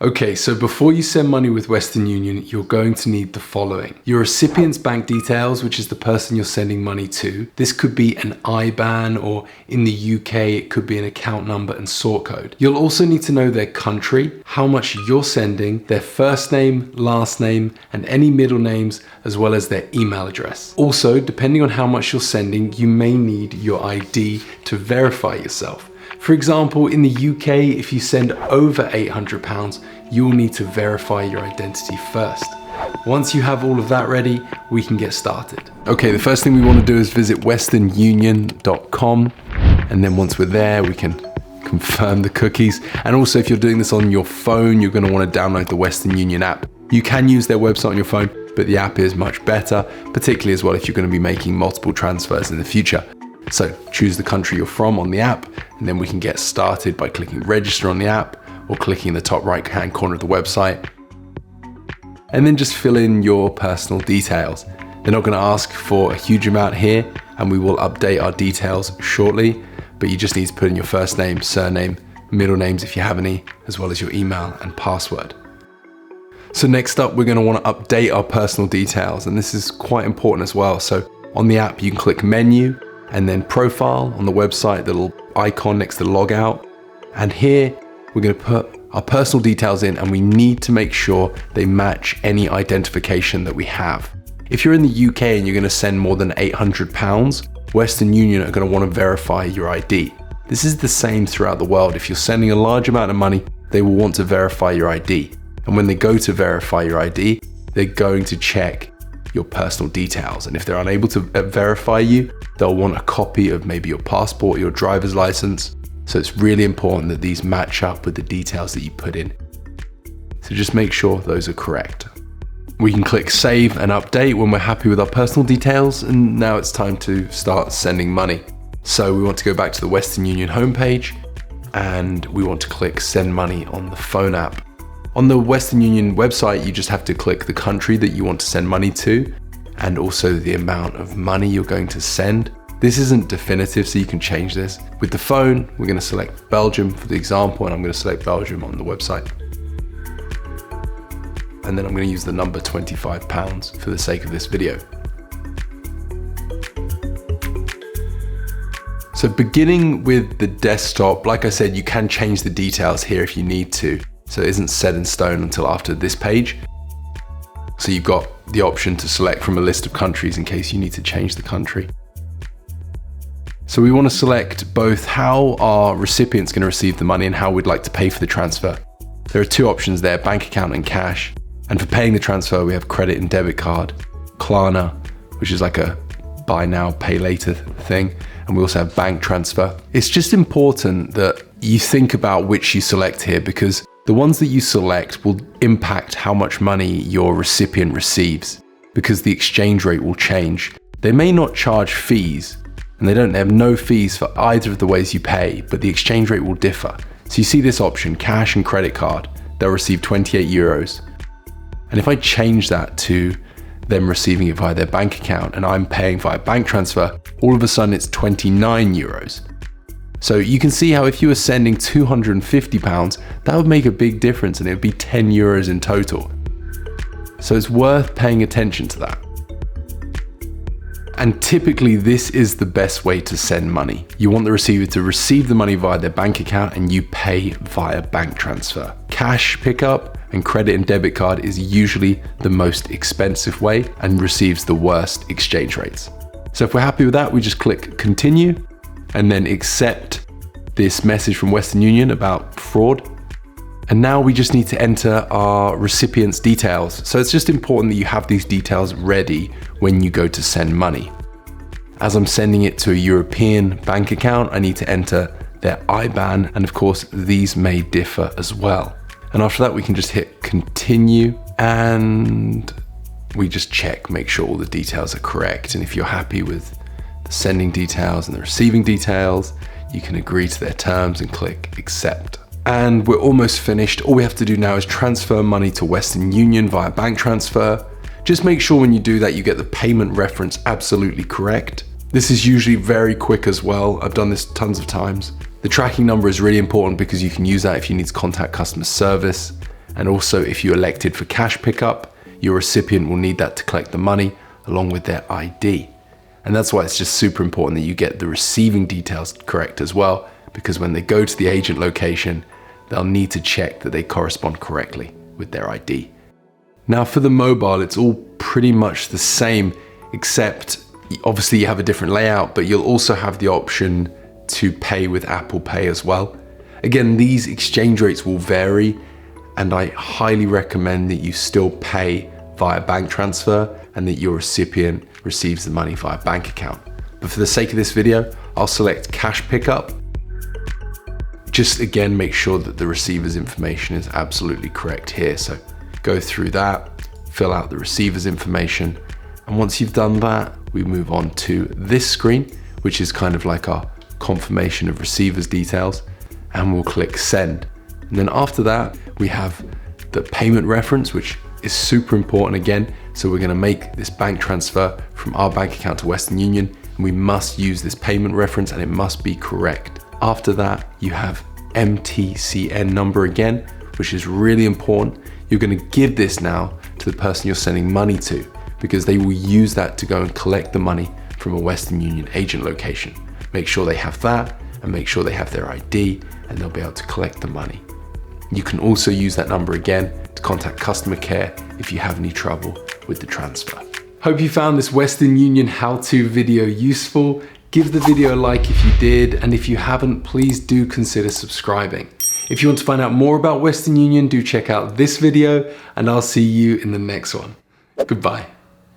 Okay, so before you send money with Western Union, you're going to need the following. Your recipient's bank details, which is the person you're sending money to. This could be an IBAN, or in the UK, it could be an account number and sort code. You'll also need to know their country, how much you're sending, their first name, last name, and any middle names, as well as their email address. Also, depending on how much you're sending, you may need your ID to verify yourself. For example, in the UK, if you send over £800, you'll need to verify your identity first. Once you have all of that ready, we can get started. Okay, the first thing we want to do is visit westernunion.com. And then once we're there, we can confirm the cookies. And also, if you're doing this on your phone, you're going to want to download the Western Union app. You can use their website on your phone, but the app is much better, particularly as well if you're going to be making multiple transfers in the future. So choose the country you're from on the app, and then we can get started by clicking register on the app or clicking the top right hand corner of the website. And then just fill in your personal details. They're not going to ask for a huge amount here, and we will update our details shortly, but you just need to put in your first name, surname, middle names if you have any, as well as your email and password. So next up, we're going to want to update our personal details, and this is quite important as well. So on the app, you can click menu, and then profile on the website, the little icon next to log out. And here we're going to put our personal details in, and we need to make sure they match any identification that we have. If you're in the UK and you're going to send more than £800, Western Union are going to want to verify your ID. This is the same throughout the world. If you're sending a large amount of money, they will want to verify your ID. And when they go to verify your ID, they're going to check your personal details. And if they're unable to verify you, they'll want a copy of maybe your passport, your driver's license. So it's really important that these match up with the details that you put in. So just make sure those are correct. We can click save and update when we're happy with our personal details, and now it's time to start sending money. So we want to go back to the Western Union homepage, and we want to click send money on the phone app. On the Western Union website, you just have to click the country that you want to send money to, and also the amount of money you're going to send. This isn't definitive, so you can change this. With the phone, we're going to select Belgium for the example, and I'm going to select Belgium on the website. And then I'm going to use the number £25 for the sake of this video. So beginning with the desktop, like I said, you can change the details here if you need to. So it isn't set in stone until after this page. So you've got the option to select from a list of countries in case you need to change the country. So we want to select both how our recipient's going to receive the money and how we'd like to pay for the transfer. There are two options there, bank account and cash. And for paying the transfer, we have credit and debit card, Klarna, which is like a buy now, pay later thing. And we also have bank transfer. It's just important that you think about which you select here, because the ones that you select will impact how much money your recipient receives, because the exchange rate will change. They may not charge fees, and they have no fees for either of the ways you pay, but the exchange rate will differ. So you see this option, cash and credit card, they'll receive 28 euros. And if I change that to them receiving it via their bank account and I'm paying via bank transfer, all of a sudden it's 29 euros. So you can see how if you were sending £250, that would make a big difference, and it would be 10 euros in total. So it's worth paying attention to that. And typically this is the best way to send money. You want the receiver to receive the money via their bank account and you pay via bank transfer. Cash pickup and credit and debit card is usually the most expensive way and receives the worst exchange rates. So if we're happy with that, we just click continue and then accept this message from Western Union about fraud. And now we just need to enter our recipient's details. So it's just important that you have these details ready when you go to send money. As I'm sending it to a European bank account, I need to enter their IBAN, and of course, these may differ as well. And after that, we can just hit continue, and we just check, make sure all the details are correct. And if you're happy with the sending details and the receiving details, you can agree to their terms and click accept. And we're almost finished. All we have to do now is transfer money to Western Union via bank transfer. Just make sure when you do that, you get the payment reference absolutely correct. This is usually very quick as well. I've done this tons of times. The tracking number is really important because you can use that if you need to contact customer service. And also, if you elected for cash pickup, your recipient will need that to collect the money along with their ID. And that's why it's just super important that you get the receiving details correct as well, because when they go to the agent location, they'll need to check that they correspond correctly with their ID. Now for the mobile, it's all pretty much the same, except obviously you have a different layout, but you'll also have the option to pay with Apple Pay as well. Again, these exchange rates will vary, and I highly recommend that you still pay via bank transfer and that your recipient receives the money via bank account. But for the sake of this video, I'll select cash pickup. Just again, make sure that the receiver's information is absolutely correct here. So go through that, fill out the receiver's information. And once you've done that, we move on to this screen, which is kind of like our confirmation of receiver's details, and we'll click send. And then after that, we have the payment reference, which is super important again. So we're gonna make this bank transfer from our bank account to Western Union, and we must use this payment reference and it must be correct. After that, you have MTCN number again, which is really important. You're gonna give this now to the person you're sending money to, because they will use that to go and collect the money from a Western Union agent location. Make sure they have that and make sure they have their ID, and they'll be able to collect the money. You can also use that number again to contact customer care if you have any trouble with the transfer. Hope you found this Western Union how-to video useful. Give the video a like if you did, and if you haven't, please do consider subscribing. If you want to find out more about Western Union, do check out this video, and I'll see you in the next one. Goodbye.